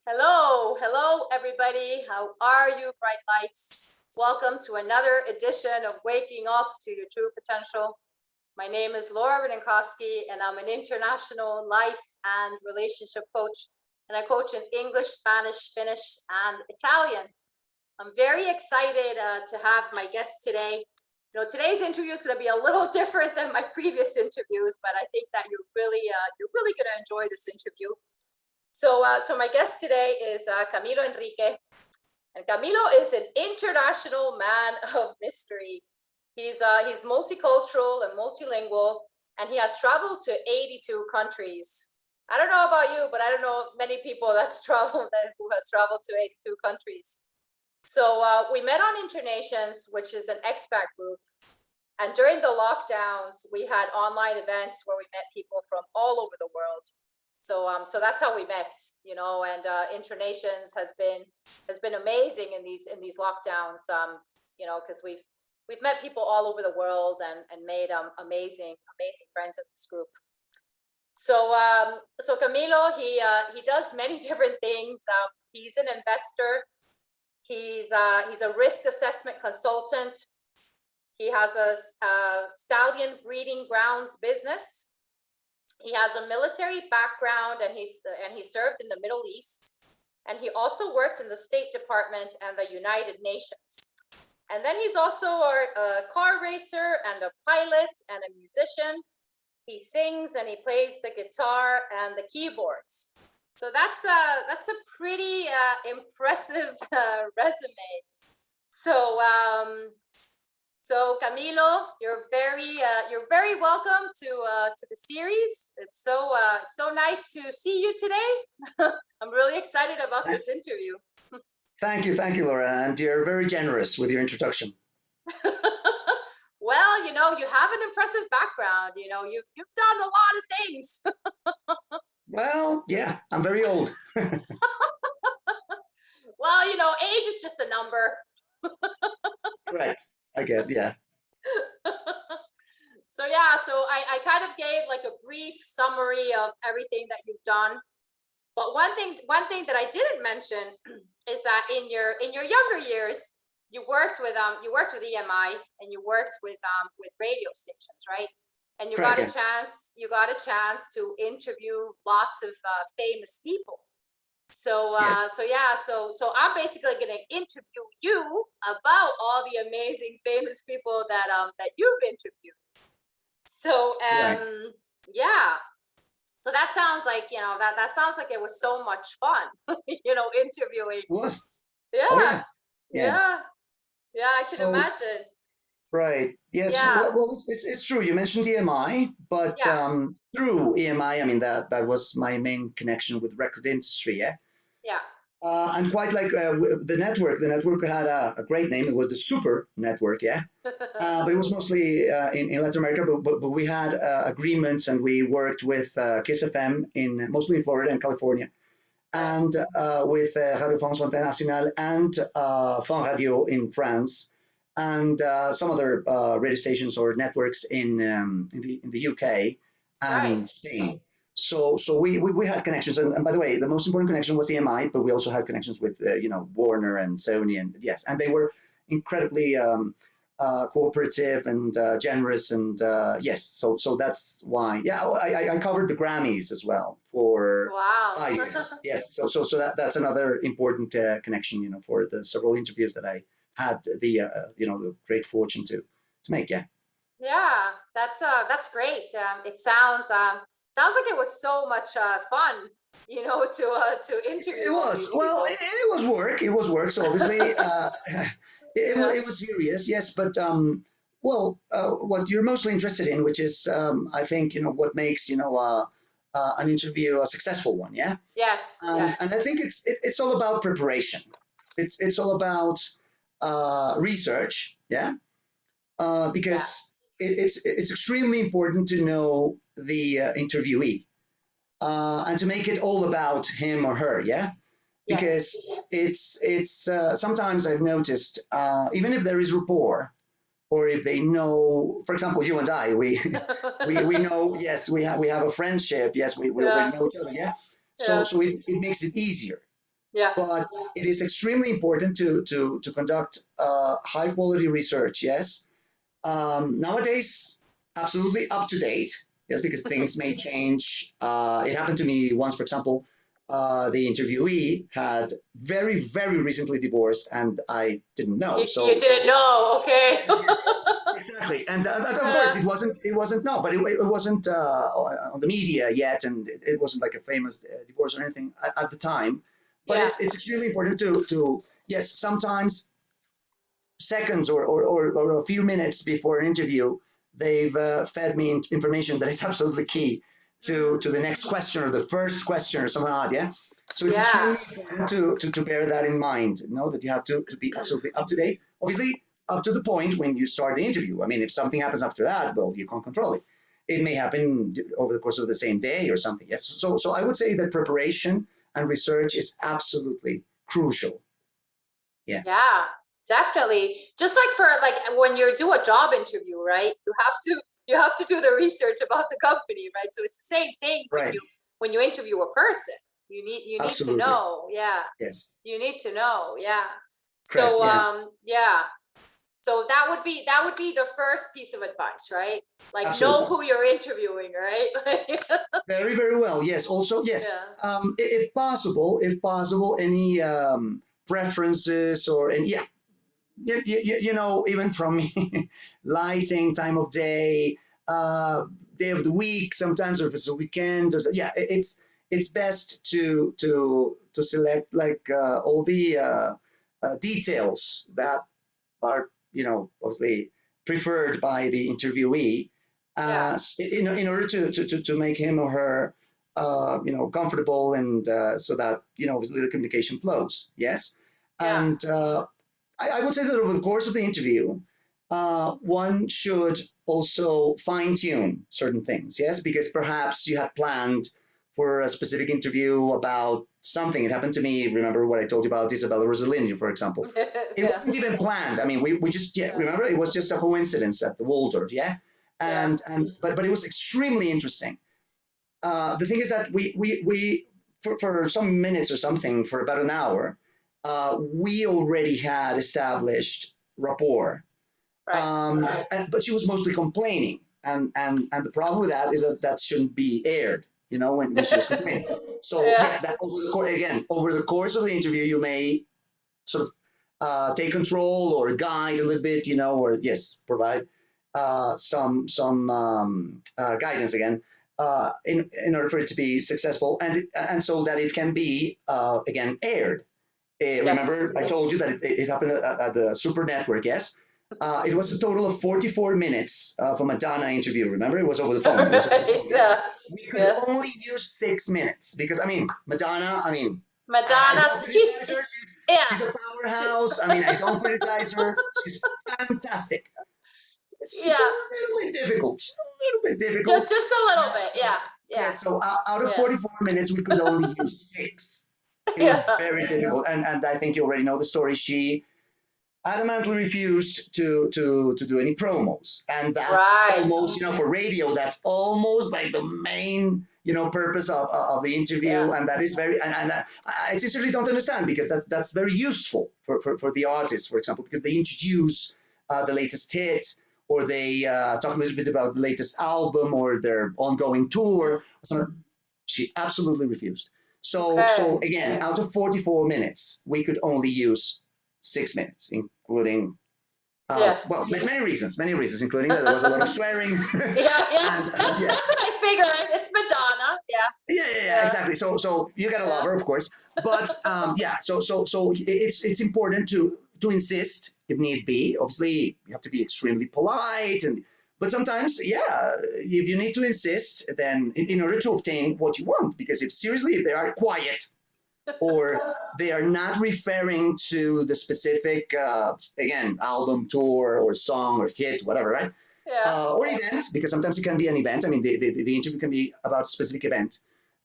Hello, everybody. How are you, bright lights? Welcome to another edition of Waking Up to Your True Potential. My name is Laura Rodinkowski, and I'm an international life and relationship coach, and I coach in English, Spanish, Finnish, and Italian. I'm very excited to have my guest today. Today's interview is going to be a little different than my previous interviews, but I think that you're really going to enjoy this interview. So my guest today is Camilo Enrique, and Camilo is an international man of mystery. He's multicultural and multilingual, and he has traveled to 82 countries. I don't know about you, but I don't know many people who has traveled to 82 countries. So we met on Internations, which is an expat group. And during the lockdowns, we had online events where we met people from all over the world. So that's how we met, and Internations has been amazing in these lockdowns, because we've met people all over the world and made amazing friends in this group. So Camilo, he does many different things. He's an investor. He's a risk assessment consultant. He has a stallion breeding grounds business. He has a military background, and he served in the Middle East, and he also worked in the State Department and the United Nations. And then he's also a car racer and a pilot and a musician. He sings and he plays the guitar and the keyboards. So that's a pretty impressive resume. So Camilo, you're very welcome to the series. It's so nice to see you today. I'm really excited about this interview. Thank you, Laura, and you're very generous with your introduction. Well, you have an impressive background. You've done a lot of things. Well, yeah, I'm very old. Well, age is just a number. Right. I get, yeah. So I kind of gave like a brief summary of everything that you've done. But one thing that I didn't mention is that in your younger years, you worked with EMI, and you worked with radio stations, right? And you Correct, got a chance to interview lots of famous people. So I'm basically going to interview you about all the amazing famous people that you've interviewed. So right. yeah. So that sounds like that sounds like it was so much fun, interviewing. It was. Yeah. Oh, yeah. I can imagine. Right. Yes. Yeah. Well, it's true. You mentioned EMI, but Yeah. through EMI, I mean that was my main connection with record industry. Yeah. Yeah. And quite like the network. The network had a great name. It was the Super Network. Yeah. But it was mostly in Latin America. But we had agreements, and we worked with Kiss FM mostly in Florida and California, and with Radio France Internationale and Fun Radio in France, and some other radio stations or networks in the UK and in Spain. So we had connections, and by the way, the most important connection was EMI, but we also had connections with Warner and Sony, and yes, and they were incredibly cooperative and generous, and yes, so that's why. Yeah, I covered the Grammys as well for Wow. 5 years. Yes, so that's another important connection, for the several interviews that I had the great fortune to make. Yeah. Yeah, that's great. It sounds like it was so much fun, to interview. It was. Well, it was work. It was work. So obviously, it was serious. Yes, but what you're mostly interested in, which is, I think, what makes an interview a successful one. Yeah. Yes. Yes. And I think it's all about preparation. It's all about research. Yeah. Because it's extremely important to know the interviewee, and to make it all about him or her. Yeah. Because it's sometimes I've noticed, even if there is rapport, or if they know, for example, you and I, we know, yes, we have a friendship, yes, we know each other, yeah. So it makes it easier. Yeah. but it is extremely important to conduct high quality research. Yes, nowadays, absolutely up to date. Yes, because things may change. It happened to me once, for example. The interviewee had very recently divorced, and I didn't know. You didn't know, okay. Yes, yes, exactly. And of course, it wasn't no, but it wasn't on the media yet, and it wasn't like a famous divorce or anything at the time. But Yeah. it's extremely important to yes, sometimes seconds or a few minutes before an interview, they've fed me information that is absolutely key to the next question or the first question or something like that. Yeah. So it's Yeah. extremely important to bear that in mind. Know that you have to be absolutely up to date. Obviously, up to the point when you start the interview. I mean, if something happens after that, well, you can't control it. It may happen over the course of the same day or something. Yes. So I would say that preparation and research is absolutely crucial. Yeah. Yeah, definitely. Just like for like when you do a job interview, right? You have to do the research about the company, right? So it's the same thing Right. when you interview a person. You need to Absolutely. know. Yeah. Yes. You need to know. Yeah. Correct. So Yeah. yeah. So that would be the first piece of advice, right? Like know Absolutely. who you're interviewing, right? Very well. Yes. Also, yes. Yeah. If possible, any preferences or and yeah, even from me, lighting, time of day, day of the week, sometimes or if it's a weekend. Yeah, it's best to select like all the details that are obviously preferred by the interviewee Yeah. in order to make him or her comfortable and so that obviously the communication flows. Yes. Yeah. And I would say that over the course of the interview, one should also fine tune certain things. Yes, because perhaps you had planned for a specific interview about something. It happened to me. Remember what I told you about Isabella Rossellini, for example. It Yeah. wasn't even planned. I mean, we just Yeah. remember it was just a coincidence at the Waldorf. Yeah, Yeah. but it was extremely interesting. The thing is that we for some minutes or something for about an hour, we already had established rapport. Right. But she was mostly complaining, and the problem with that is that shouldn't be aired. When she was complaining. So Yeah. yeah, that over the course of the interview, you may sort of take control or guide a little bit, or yes, provide some guidance again in order for it to be successful and so that it can be again aired. Yes. Remember, I told you that it happened at the Super Network. Yes. It was a total of 44 minutes of a Madonna interview. Remember, it was over the phone. It was over the Right. phone. Yeah? Yeah. We could Yeah. only use 6 minutes because I mean, Madonna. I mean, I Madonna, don't criticize her. yeah. She's a She, powerhouse. I mean, I don't criticize her. She's fantastic. She's a yeah. little bit difficult. She's a little bit difficult. Just a little bit. Yeah. Yeah, Yeah. so out of Yeah. 44 minutes, we could only use 6. It was Yeah. very difficult. And I think you already know the story. She adamantly refused to do any promos. And that's Right. almost, for radio, that's almost like the main, purpose of the Yeah. interview. And that is very, and I sincerely don't understand because that's very useful for the artists, for example, because they introduce the latest hit or they talk a little bit about the latest album or their ongoing tour. So she absolutely refused. So Okay. again, out of 44 minutes, we could only use 6 minutes, including Yeah. many reasons, including that there was a lot of swearing. Yeah. Yeah. And That's yeah, what I figured. It's Madonna. Yeah. yeah, Yeah. exactly. So you gotta love Yeah. her, of course, but yeah. So it's important to insist if need be. Obviously, you have to be extremely polite, but sometimes, yeah, if you need to insist, then in order to obtain what you want, because if they are quiet or they are not referring to the specific again album tour or song or hit whatever, right? Yeah. Or event, because sometimes it can be an event. I mean, the interview can be about a specific event.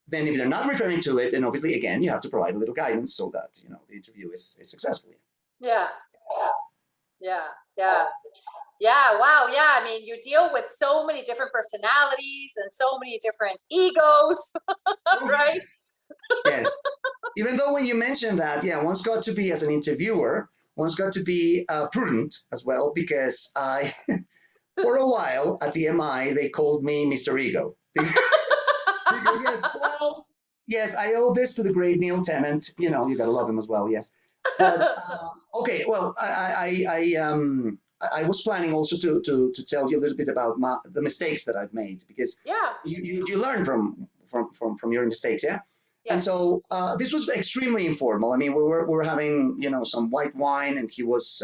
Then if they're not referring to it, then obviously again you have to provide a little guidance so that the interview is successful. Yeah. Yeah. Yeah. Yeah. Wow. Yeah. I mean, you deal with so many different personalities and so many different egos, Oh right? yes, yes. even though when you mentioned that, yeah, one's got to be as an interviewer, one's got to be prudent as well, because I, for a while at EMI, they called me Mr. Ego. Because, yes, well, yes, I owe this to the great Neil Tennant. You know, you gotta love him as well. Yes, but okay. Well, I was planning also to tell you a little bit about the mistakes that I've made, because Yeah. you learn from your mistakes, yeah. And Yes. so this was extremely informal. I mean, we were having, you know, some white wine, and he was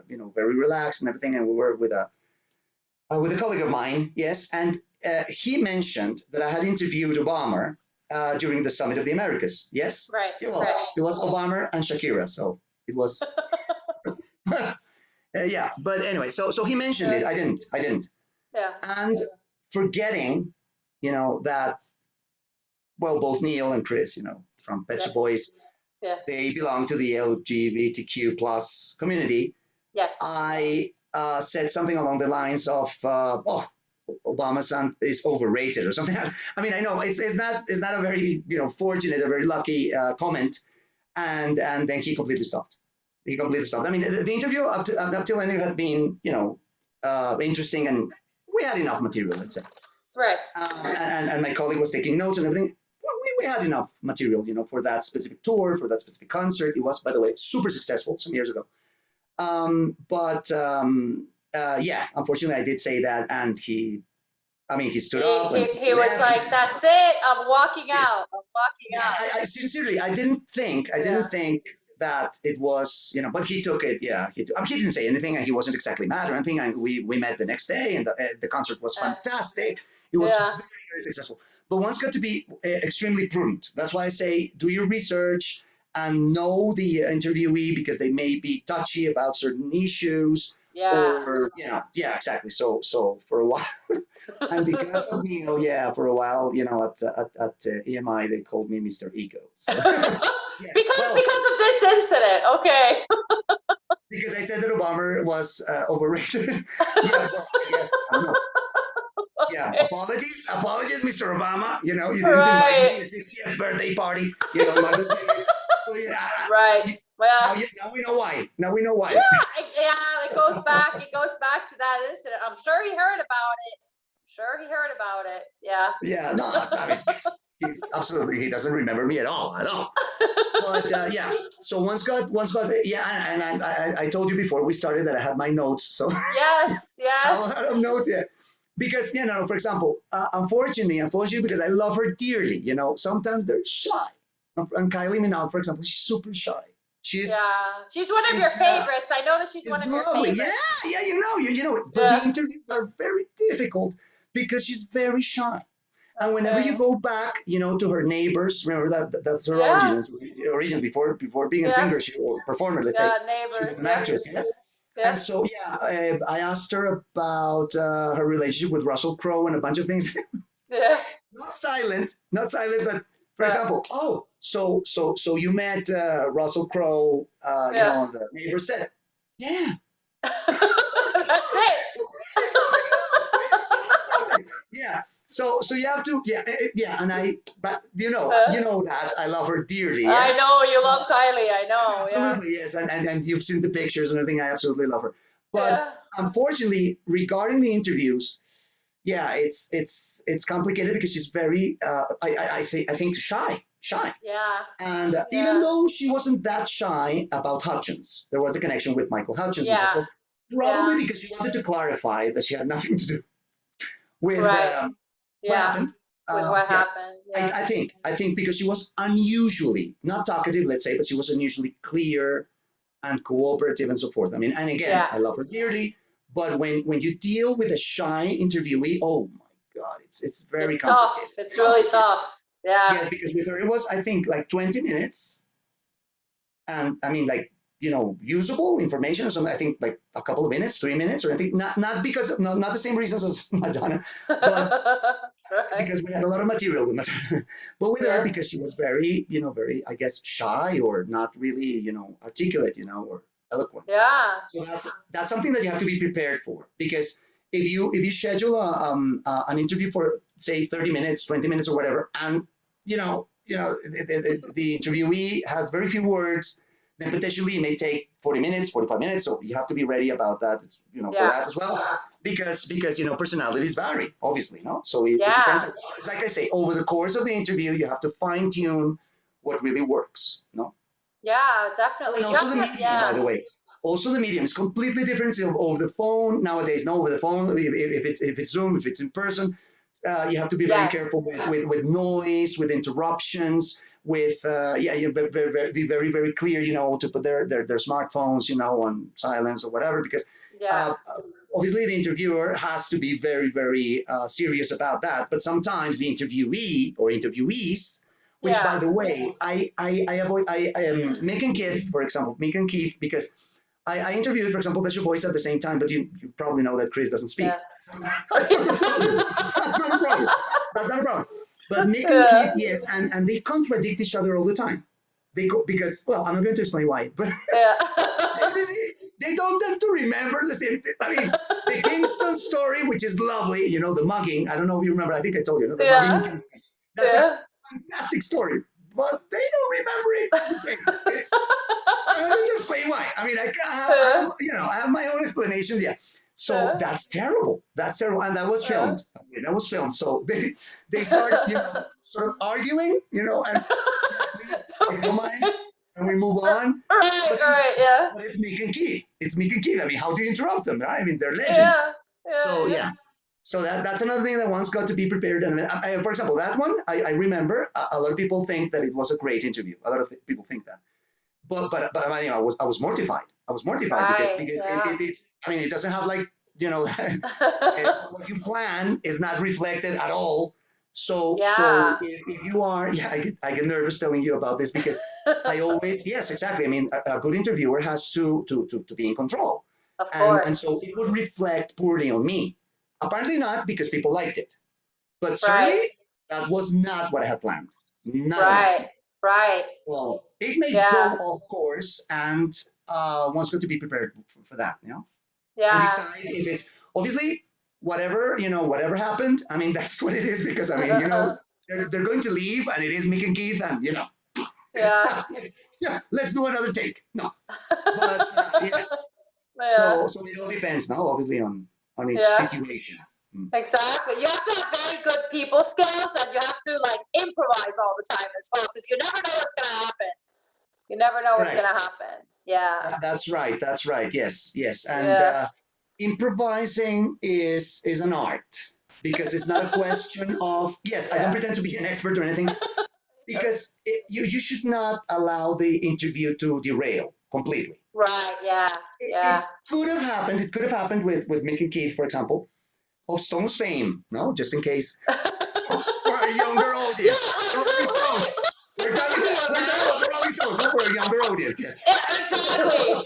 you know, very relaxed and everything, and we were with a colleague of mine, yes, and he mentioned that I had interviewed Obama during the Summit of the Americas. Yes, Right. yeah, well, Right. it was Obama and Shakira, so it was. Yeah, but anyway, so he mentioned it. I didn't, Yeah. and forgetting, you know, that, well, both Neil and Chris, you know, from Pet Shop Boys, Yeah. they belong to the LGBTQ plus community. Yes. I said something along the lines of, "Oh, Obama's son is overrated" or something. I mean, I know it's not a very, you know, fortunate, a very lucky comment, and then he completely stopped. He completely stopped. I mean, the interview up till then had been, you know, interesting, and we had enough material, let's say. Right. And my colleague was taking notes and everything. We had enough material, you know, for that specific tour, for that specific concert. It was, by the way, super successful some years ago. Yeah, unfortunately, I did say that, and he stood up and He was like, "That's it. I'm walking out. I'm walking yeah, out." I sincerely, I didn't think that it was, you know, but he took it. Yeah, he didn't say anything, and he wasn't exactly mad or anything. And we met the next day, and the concert was fantastic. It was Yeah. very successful. But one's got to be extremely prudent. That's why I say do your research and know the interviewee, because they may be touchy about certain issues, Yeah. or, you know, yeah, exactly. So for a while. And because of Neil, yeah, for a while, you know, at EMI, they called me Mr. Ego. So, yes, well, because of this incident. Okay. because I said that Obama was overrated. Yeah, well, I guess, I don't know. Yeah, apologies, Mr. Obama. You know, you didn't invite me to your 60th birthday party. You know, Martha's Vineyard. Well, Right. Well, now we know why. Now we know why. yeah, it goes back to that incident. I'm sure he heard about it. Yeah. Yeah, no, I mean, absolutely, he doesn't remember me at all. But yeah, so one's got, yeah, and I told you before we started that I had my notes, so Yes. a lot of notes, yeah. Because, you know, for example, unfortunately, because I love her dearly, you know, sometimes they're shy. And Kylie Minogue, for example, she's super shy. She's one of your favorites. I know that she's one of your lovely. favorites. Yeah, you know it. But the interviews are very difficult because she's very shy. And whenever you go back, you know, to her neighbors, remember that's her origins before being a singer, or performer, let's say. Neighbors. She was an actress, yes. Yeah. And so, yeah, I asked her about her relationship with Russell Crowe and a bunch of things. Yeah. Not silent, but for example, oh, so you met Russell Crowe, you know, on the neighbor set. Yeah. That's it. Yeah. So you have to, yeah, and but you know that I love her dearly. Yeah? I know you love Kylie. I know. Absolutely, yes, and you've seen the pictures and everything. I absolutely love her. But unfortunately, regarding the interviews, yeah, it's complicated because she's very, I think, shy. Yeah. And even though she wasn't that shy about Hutchins, there was a connection with Michael Hutchins. Yeah. Probably because she wanted to clarify that she had nothing to do with what happened. With what happened. Yeah. I think because she was unusually not talkative, let's say, but she was unusually clear and cooperative and so forth. I mean, and again, I love her dearly, but when you deal with a shy interviewee, oh my God, it's very complicated. Tough. It's really tough. Yeah. Yes, because with her it was, I think, like 20 minutes, and I mean, like, you know, usable information or something. I think like a couple of minutes, 3 minutes, or I think not because not the same reasons as Madonna, but because we had a lot of material with Madonna. But with her, because she was very, you know, very, I guess, shy or not really, you know, articulate, you know, or eloquent. Yeah. So that's something that you have to be prepared for, because if you schedule an interview for, say, 30 minutes, 20 minutes or whatever, and, you know, the interviewee has very few words. Then potentially it may take 40 minutes, 45 minutes. So you have to be ready about that, for that as well. Because personalities vary, obviously, no? So it depends. It's like I say, over the course of the interview, you have to fine tune what really works, no? Yeah, definitely. And also the medium, by the way. Also the medium is completely different over the phone nowadays. No, over the phone, if it's Zoom, if it's in person, you have to be very careful with noise, with interruptions, with you be very clear, to put their smartphones, on silence or whatever, because obviously the interviewer has to be very serious about that. But sometimes the interviewee or interviewees, which by the way, I avoid. I Mick and Keith, for example, Mick and Keith, because I interviewed, for example, Bishop Boyce at the same time, but you probably know that Chris doesn't speak. So that's not a problem. That's not a problem. That's not a problem. But Mick and Keith, yes, and they contradict each other all the time. Because, well, I'm not going to explain why, but they don't tend to remember the same thing. I mean, the Kingston story, which is lovely, the mugging. I don't know if you remember. I think I told you, the mugging in Kingston. That's a fantastic story, but they don't remember it the same. I'm not going to explain why. I mean, I have my own explanations. Yeah. So that's terrible. That's terrible. And that was filmed. That was filmed. So they start, sort of arguing, and we don't mind, and we move on. But it's Mick and Keith. It's Mick and Keith. I mean, how do you interrupt them? Right? I mean, they're legends. So So that's another thing that one's got to be prepared. And for example, that one, I remember a lot of people think that it was a great interview. A lot of people think that. But I mean, I was mortified. I was mortified because it's. I mean, it doesn't have like what you plan is not reflected at all. So if you are, I get nervous telling you about this because I always, yes, exactly. I mean, a good interviewer has to be in control. Of course. And so it would reflect poorly on me. Apparently not, because people liked it. But certainly that was not what I had planned. Right. Well, it may go off course, and one's got to be prepared for that, and decide if it's obviously whatever happened. I mean, that's what it is, because I mean, they're going to leave, and it is Mick and Keith, and let's do another take. No, but so it all depends now, obviously, on each situation. Exactly. You have to have very good people skills, and you have to improvise all the time as well, because you never know what's going to happen. You never know what's going to happen. Yeah. That's right. Yes. And improvising is an art, because it's not a question of, I don't pretend to be an expert or anything, because you should not allow the interview to derail completely. Right. It could have happened. It could have happened with Mick and Keith, for example, of Stones fame, no? Just in case. For a younger audience. Rolling Stones. We're talking about the Rolling Stones, not for a younger audience, yes. Exactly.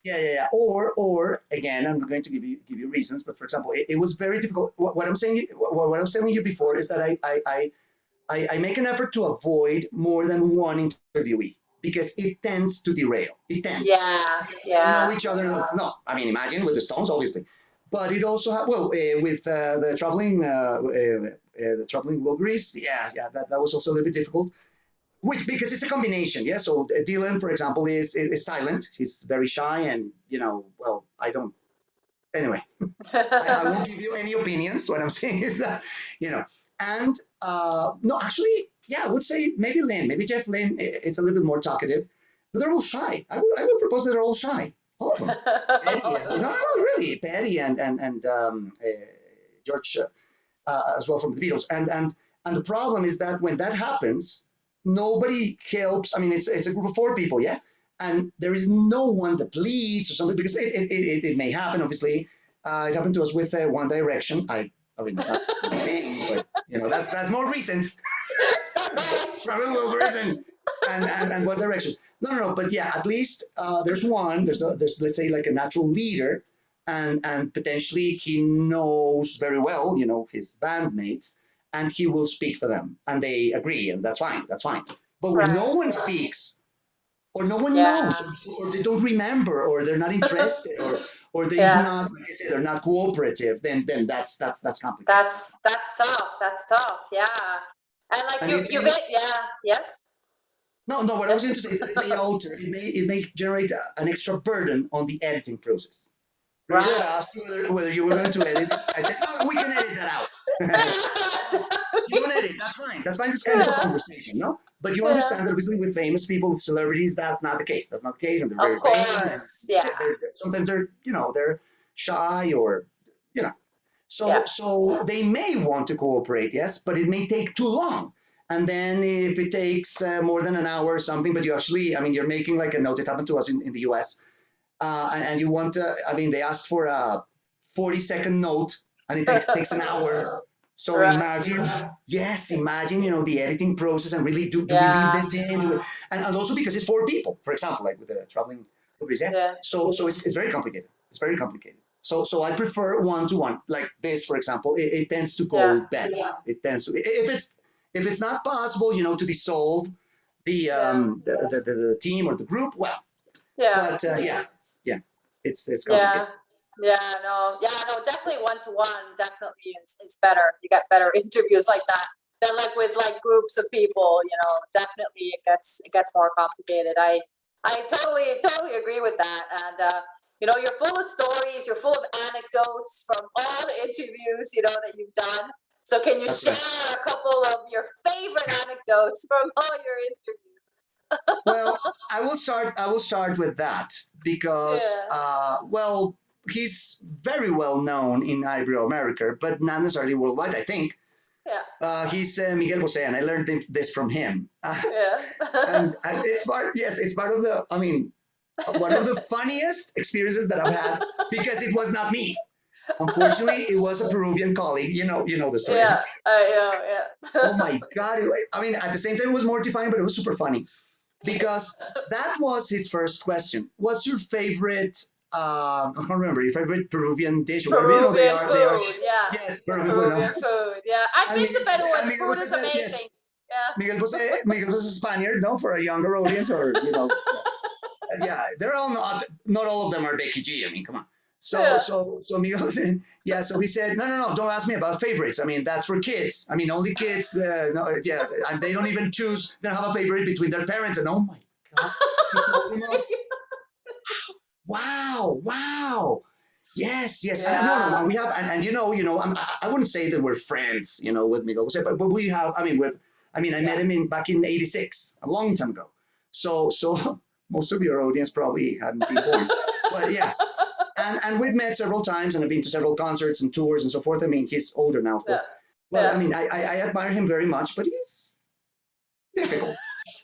Yeah. Or again, I'm not going to give you reasons, but for example, it was very difficult. What I'm saying, what I was telling you before is that I make an effort to avoid more than one interviewee, because it tends to derail. It tends. Yeah. Know each other. No, I mean, imagine with the Stones, obviously. But it also with the traveling Wilburys, that was also a little bit difficult, because it's a combination, So Dylan, for example, is silent. He's very shy, and I don't. Anyway, I won't give you any opinions. What I'm saying is that and no, actually, I would say maybe Jeff Lynne is a little bit more talkative, but they're all shy. I would propose that they're all shy. All of them. No, really. Patty and George as well from the Beatles. And the problem is that when that happens, nobody helps. I mean, it's a group of 4 people, and there is no one that leads or something, because it may happen. Obviously, it happened to us with One Direction. I mean, it's not my thing, but that's more recent. Travel Wilburys and One Direction. No. But at least there's one. There's let's say like a natural leader, and potentially he knows very well, his bandmates, and he will speak for them, and they agree, and that's fine. But when no one speaks, or no one knows, or they don't remember, or they're not interested, or they're not, like I say, they're not cooperative, then that's complicated. That's tough. Yeah. And like And you made, yeah, yes, no, no, what I was yes. going to say, it may alter, it may generate an extra burden on the editing process. Remember that I Right. asked you whether you were going to edit it? I said, oh, we can edit that out. You don't edit, that's fine. That's fine, it's kind of a Yeah, conversation, no? But you yeah, understand that obviously with famous people, with celebrities, that's not the case. That's not the case, and they're of very vain, and course. Yeah, sometimes they're, they're shy or, you know. yeah, So they may want to cooperate, yes, but it may take too long. And then if it takes more than an hour or something, but you actually, I mean, you're making like a note. It happened to us in the US, and you want to, I mean, they asked for a 40-second note, and it takes an hour. So right. imagine, yes, imagine, the editing process and really do we leave Yeah, this in? And also because it's four people, for example, like with the traveling companies, yeah. yeah, So it's very complicated. It's very complicated. So I prefer one-to-one, like this, for example. It tends to yeah, go better. It tends to if it's not possible, to dissolve yeah, the team or the group. Well, yeah. but yeah, it's Yeah, complicated. yeah, no, definitely one to one definitely is better. You get better interviews like that than like with like groups of people, definitely it gets more complicated. I totally agree with that. And you're full of stories, you're full of anecdotes from all the interviews, that you've done. So can you That's right. share a couple of your favorite anecdotes from all your interviews? Well, I will start with that because Yeah, well, he's very well known in Ibero-America, but not necessarily worldwide. I think yeah, he's Miguel Bosé, and I learned this from him. yeah. And it's part, yes, it's part of the. I mean, one of the funniest experiences that I've had because it was not me. Unfortunately, it was a Peruvian colleague. You know the story. Yeah, yeah. Oh my God! I mean, at the same time, it was mortifying, but it was super funny because that was his first question. What's your favorite? I can't remember your favorite Peruvian dish or whatever. They Peruvian are. They are. food, yeah. Yes, Peruvian food. No? Peruvian food, yeah. I've And been to Miguel, Peru and and the Miguel food was is yes. amazing. Yeah. Miguel was a Spaniard, no, for a younger audience, or yeah, they're all not all of them are Becky G. I mean, come on. So Yeah. so so Miguel said, yeah. So he said, no, don't ask me about favorites. I mean, that's for kids. I mean, only kids. No, yeah, and they don't even choose. They don't have a favorite between their parents. And oh my God, he told him, wow, wow. Yes, yes, and no, Yeah. and we have, and I wouldn't say that we're friends, with Miguel, but we have. I mean, I met Yeah. him back in '86, a long time ago. So most of your audience probably hadn't been born, but yeah, and we've met several times, and I've been to several concerts and tours and so forth. I mean, he's older now, of Yeah. course, but I Yeah. mean, I admire him very much, but he's difficult.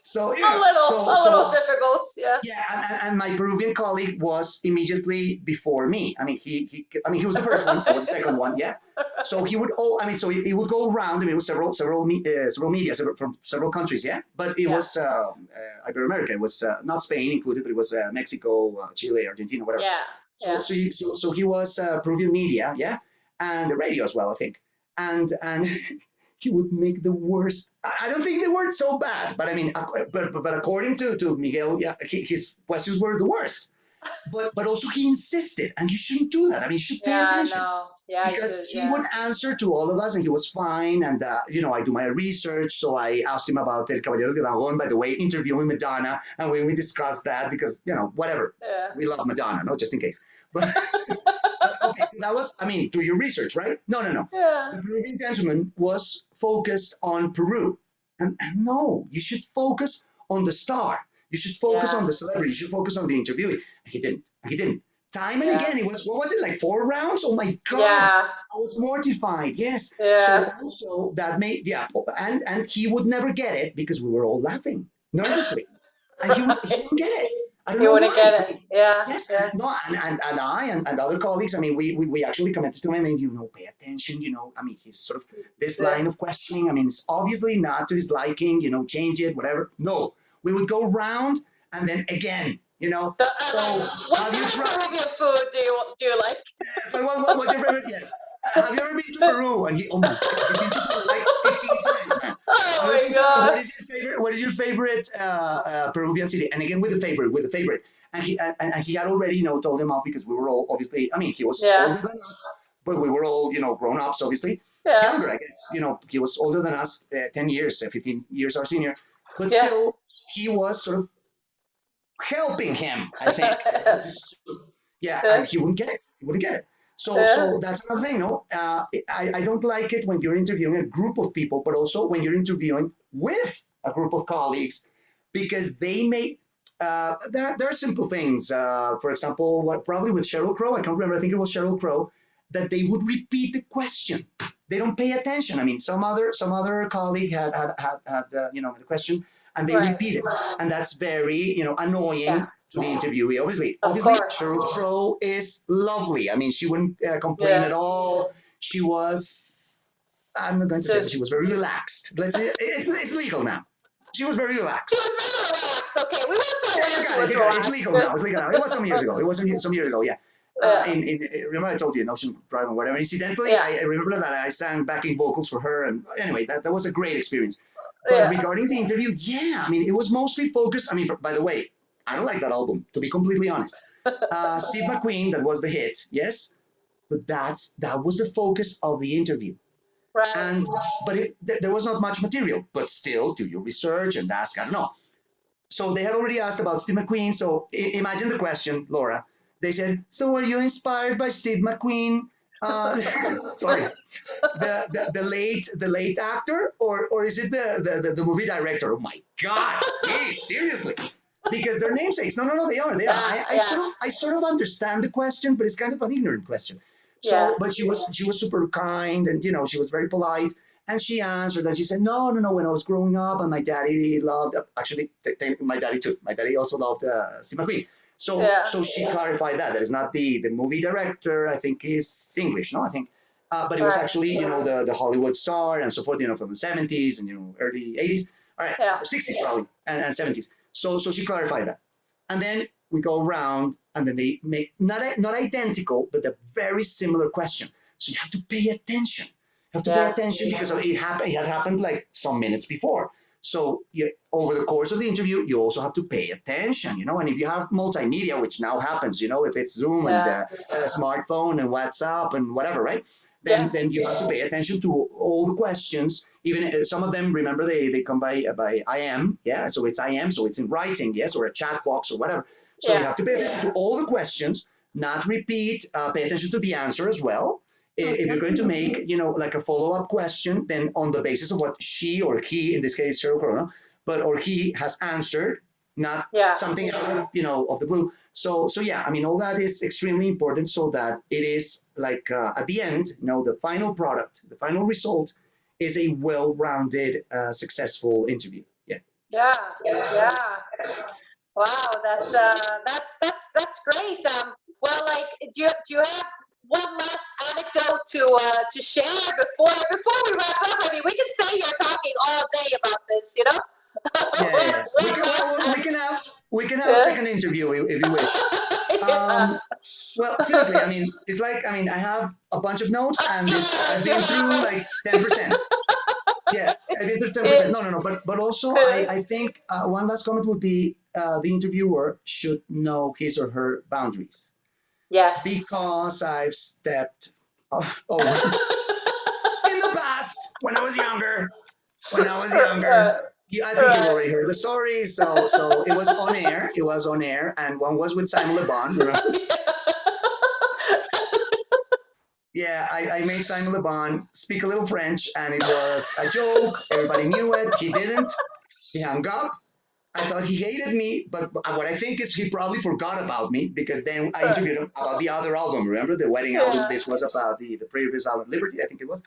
So A yeah, little, so a little so difficult. Yeah. yeah, and my Peruvian colleague was immediately before me. I mean, he was the first one. I was the second one. Yeah. So he would. Oh, I mean, so he would go around. I mean, it was several media from several countries. Yeah, but it Yeah. was Ibero-America. It was not Spain included, but it was Mexico, Chile, Argentina, whatever. Yeah. So Yeah. so he was Peruvian media. Yeah, and the radio as well, I think. And he would make the worst. I don't think they weren't so bad, but I mean, but according to Miguel, yeah, his questions were the worst. But also he insisted, and you shouldn't do that. I mean, you should pay Yeah. attention No. Yeah. I because should. he Yeah. would answer to all of us, and he was fine. And I do my research, so I asked him about El Caballero de Dragón. By the way, interviewing Madonna, and we discussed that because whatever, Yeah. we love Madonna, no, just in case. But okay, that was, I mean, do your research, right? No, no, no. Yeah. The Peruvian gentleman was focused on Peru. And no, you should focus on the star. You should focus on Yeah. the celebrity. You should focus on the interviewee. And he didn't. He didn't. Time and Yeah. again, it was, what was it, like 4 rounds? Oh my God. Yeah. I was mortified. Yes. So Yeah. also that made, yeah. And he would never get it because we were all laughing nervously. And he Right. wouldn't get it. I don't You know wouldn't why. get it. Yeah. Yes, Yeah. no, and I and other colleagues. I mean, we actually commented to him, and pay attention. I mean, he's sort of this Yeah. line of questioning. I mean, it's obviously not to his liking. Change it, whatever. No, we would go round and then again. So, So what have you type of tried? Peruvian food do you like? So what's your favorite? Yes. Have you ever been to Peru? And he, oh my God, he's been to Peru like 15 times, man. Oh Have you my been to Peru? god. What is your favorite Peruvian city? And again with the favorite. And he had already, told him off because we were all obviously. I mean, he was Yeah. older than us, but we were all, grown ups, obviously. Yeah. younger, I guess. He was older than us, 10 years, 15 years our senior, but Yeah. still, he was sort of helping him, I think. Yeah, and he wouldn't get it. He wouldn't get it. So that's another thing. No, I don't like it when you're interviewing a group of people, but also when you're interviewing with a group of colleagues, because they may. There are simple things. For example, probably with Sheryl Crow, I can't remember. I think it was Sheryl Crow, that they would repeat the question. They don't pay attention. I mean, some other colleague had the question, and they Right. repeat it, and that's very annoying Yeah. to the interviewee. Of Obviously, course. Sheryl Crow is lovely. I mean, she wouldn't complain Yeah. at all. She was, I'm not going to say, So but she was very relaxed. Let's say it's legal now. She was very she relaxed. was very relaxed. Okay, we won't say Yeah, when you she got it. was You got it. It's relaxed. legal now. It's legal now. It was some years ago. It was some years ago. Yeah. Yeah. Remember I told you in Ocean Drive or whatever. Incidentally, Yeah. I remember that I sang backing vocals for her, and anyway, that was a great experience. But Yeah. regarding the interview, yeah, I mean, it was mostly focused. I mean, by the way, I don't like that album, to be completely honest. Steve McQueen, that was the hit, yes, but that was the focus of the interview. Right. And there was not much material, but still, do your research and ask. I don't know. So they had already asked about Steve McQueen. So imagine the question, Laura. They said, "So were you inspired by Steve McQueen?" Sorry, the late actor, or is it the movie director? Oh my God, geez, seriously, because they're namesakes. No, they are. I sort of understand the question, but it's kind of an ignorant question. Yeah. So, but she was super kind, and she was very polite, and she answered, and she said, no. When I was growing up, and my daddy loved, actually, my daddy too. My daddy also loved Steve McQueen. So, Yeah. so she clarified that is not the movie director. I think is English, no? I think but it was Right. actually, the Hollywood star and so forth, from the 70s and, early 80s, all right, Yeah. 60s probably, and 70s. So she clarified that. And then we go around, and then they make, not identical, but a very similar question. So you have to pay attention. You have to pay Yeah. attention because it had happened like some minutes before. So over the course of the interview, you also have to pay attention, and if you have multimedia, which now happens, if it's Zoom and Yeah. smartphone and WhatsApp and whatever, right? Yeah. Then you have to pay attention to all the questions. Even some of them, remember, they come by I am, yeah. So it's I am, so it's in writing, yes, or a chat box or whatever. So you Yeah. have to pay attention to all the questions, not repeat. Pay attention to the answer as well. If you're going to make, like a follow-up question, then on the basis of what she or he, in this case, Cheryl Corona, or he has answered, not Yeah. something out of, of the blue. So yeah, I mean, all that is extremely important so that it is like at the end, the final product, the final result is a well-rounded, successful interview. Yeah. Yeah. Yeah. Wow, that's great. Well, like, do you have one last anecdote to share before we wrap up? I mean, we can stay here talking all day about this, you know. Yeah. We can, well, we can have a second interview if you wish. Well, seriously, I mean, it's like, I mean, I have a bunch of notes, and I've been through like 10%. Yeah, I've been through 10%. No. But also, I think one last comment would be the interviewer should know his or her boundaries, Yes. because I've stepped over in the past when I was younger. I think you've already heard the story. So it was on air. It was on air, and one was with Simon Le Bon. Yeah, I made Simon Le Bon speak a little French, and it was a joke. Everybody knew it. He didn't. He hung up. I thought he hated me, but what I think is he probably forgot about me, because then I interviewed him about the other album. Remember the wedding album? This was about the previous album, Liberty, I think it was.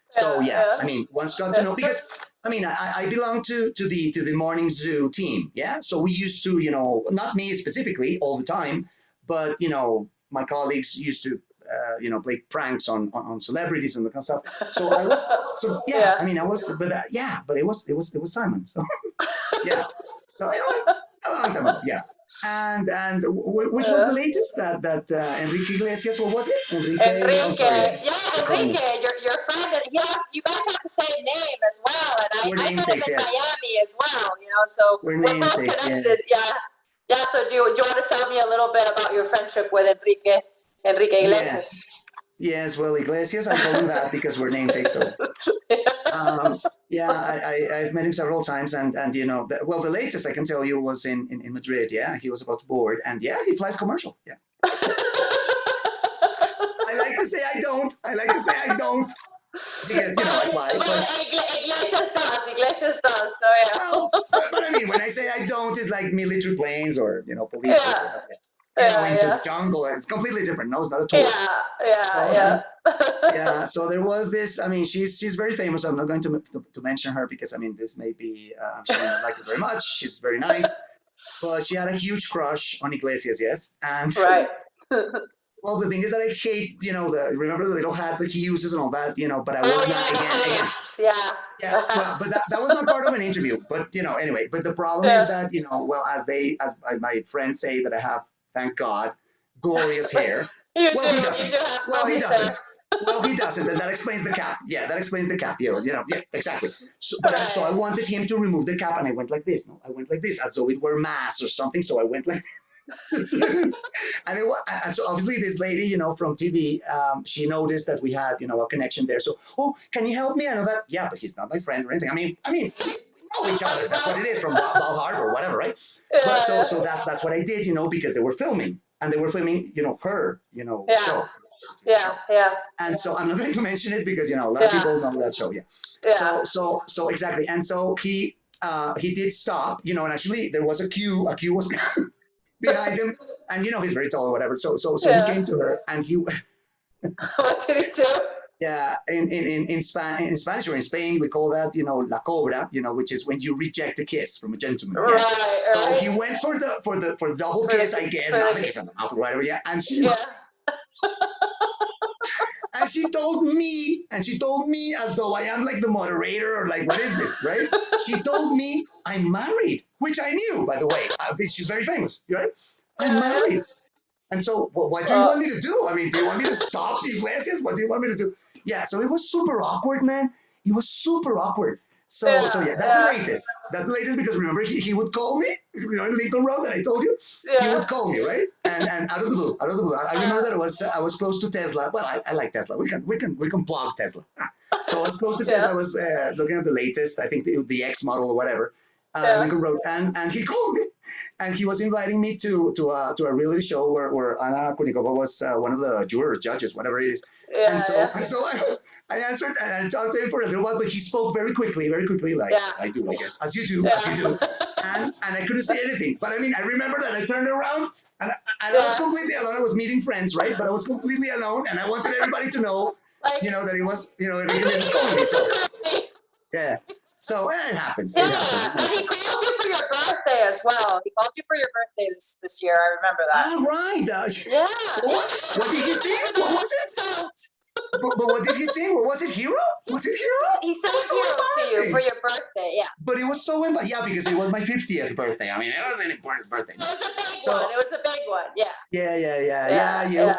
So yeah, I mean, once got to know, because I mean, I belong to the morning zoo team. Yeah, so we used to, not me specifically all the time, but my colleagues used to play pranks on celebrities and that kind of stuff. So I was, Yeah. I mean, I was, but it was Simon. So yeah, so it was a long time ago. Yeah. And which was the latest that Enrique Iglesias? What was it? Enrique, I'm sorry. yeah, Enrique, your friend, and you guys have the same name as well, and We're I met him namesakes, in yes. Miami as well, so We're we're both namesakes, connected. yes. Yeah. So do you want to tell me a little bit about your friendship with Enrique Iglesias? Yes. Yes, well, Iglesias, I call him that because we're namesakes. So, yeah, I've met him several times, and well, the latest I can tell you was in Madrid. Yeah, he was about to board, and yeah, he flies commercial. Yeah, I like to say I don't. I like to say I don't because I fly. But Iglesias does. So yeah. well, but I mean, when I say I don't, it's like military planes or police planes. Yeah. Into Yeah. the jungle. It's completely different. No, it's not a tour. Yeah. Yeah. Yeah, so there was this. I mean, she's very famous. I'm not going to mention her because I mean this may be. She may not like it very much. She's very nice, but she had a huge crush on Iglesias. Yes, and Right. well, the thing is that I hate remember the little hat that he uses and all that. But I was not again. Yeah. Yeah, well, but that was not part of an interview. But anyway. But the problem is that well, as my friends say that I have, thank God, glorious hair. You Well, do. he doesn't. You do have Well, he glorious doesn't. hair. Well, he doesn't, and that explains the cap. Yeah, that explains the cap. Yeah, exactly. So, so I wanted him to remove the cap, and I went like this. No, I went like this, as though it were mass or something. So I went like, and so obviously this lady, from TV, she noticed that we had, a connection there. So, oh, can you help me? I know that. Yeah, but he's not my friend or anything. I mean, we know each other. That's what it is from Val Harbor or whatever, right? But so that's what I did, because they were filming, and they were filming, her, show. Yeah. And so I'm not going to mention it because a lot of people know that show. Yeah. So exactly. And so he did stop. And actually there was a queue. A queue was behind him, and he's very tall or whatever. So he came to her, and he. What did he do? Yeah, in Spanish or in Spain we call that la cobra, which is when you reject a kiss from a gentleman. Yeah? Right. So he went for the double kiss, I guess, not the kiss on the mouth or whatever. Yeah, and she. And she told me as though I am like the moderator or like, what is this, right? She told me I'm married, which I knew, by the way. She's very famous, right? I'm married. And so what do you want me to do? I mean, do you want me to stop Iglesias? What do you want me to do? Yeah, so it was super awkward, man. It was super awkward. So yeah, that's the latest. That's the latest because remember he would call me, in Lincoln Road that I told you. He would call me, right? And out of the blue. I remember that I was close to Tesla. Well, I like Tesla. We can blog Tesla. So I was close to Tesla. I was looking at the latest. I think the X model or whatever. Lincoln Road, and he called me, and he was inviting me to a reality show where Anna Kournikova was one of the judges, whatever it is. And so I answered and I talked to him for a little while, but he spoke very quickly, like I do, I guess, as you do. And I couldn't say anything. But I mean, I remember that I turned around and I was completely alone. I was meeting friends, right? But I was completely alone, and I wanted everybody to know, that he was, Enrique was calling me. So yeah. So it happens. Yeah, and he called you for your birthday as well. He called you for your birthday this year. I remember that. Ah, right. Yeah. What did he sing? What was it? But what did he sing? Was it Hero? Was it Hero? He sang Hero to you for your birthday, yeah. But it was so because it was my 50th birthday. I mean, it was an important birthday. It was a big one. It was a big one, yeah.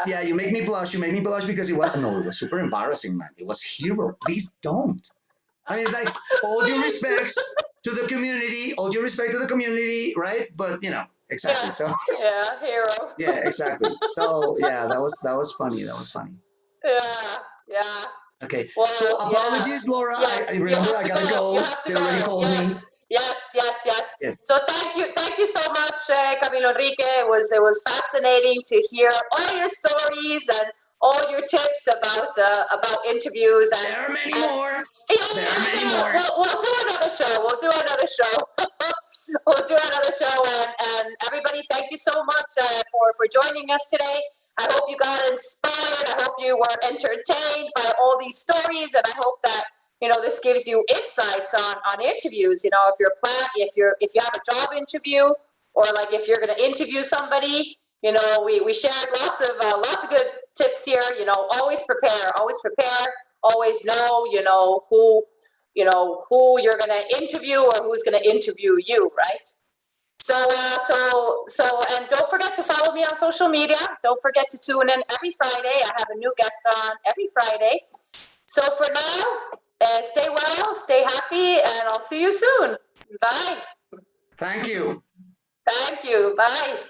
Yeah, you make me blush. You make me blush because it was super embarrassing, man. It was Hero. Please don't. I mean, it's like all due respect to the community, right? But exactly. Yeah. So yeah, Hero. Yeah, exactly. So yeah, that was funny. Yeah. Okay. Well, so apologies, Laura. Yes, I remember I gotta go. They already called me. Yes. So thank you so much, Camilo Enrique. It was fascinating to hear all your stories and all your tips about interviews. And there are many more. We'll do another show. And everybody, thank you so much for joining us today. I hope you got inspired. I hope you were entertained by all these stories, and I hope that this gives you insights on interviews. If you have a job interview, or like if you're going to interview somebody, we shared lots of good tips here. Always prepare. Always know who you're going to interview or who's going to interview you, right? So and don't forget to follow me on social media. Don't forget to tune in every Friday. I have a new guest on every Friday. So for now, stay well, stay happy, and I'll see you soon. Bye. Thank you. Bye.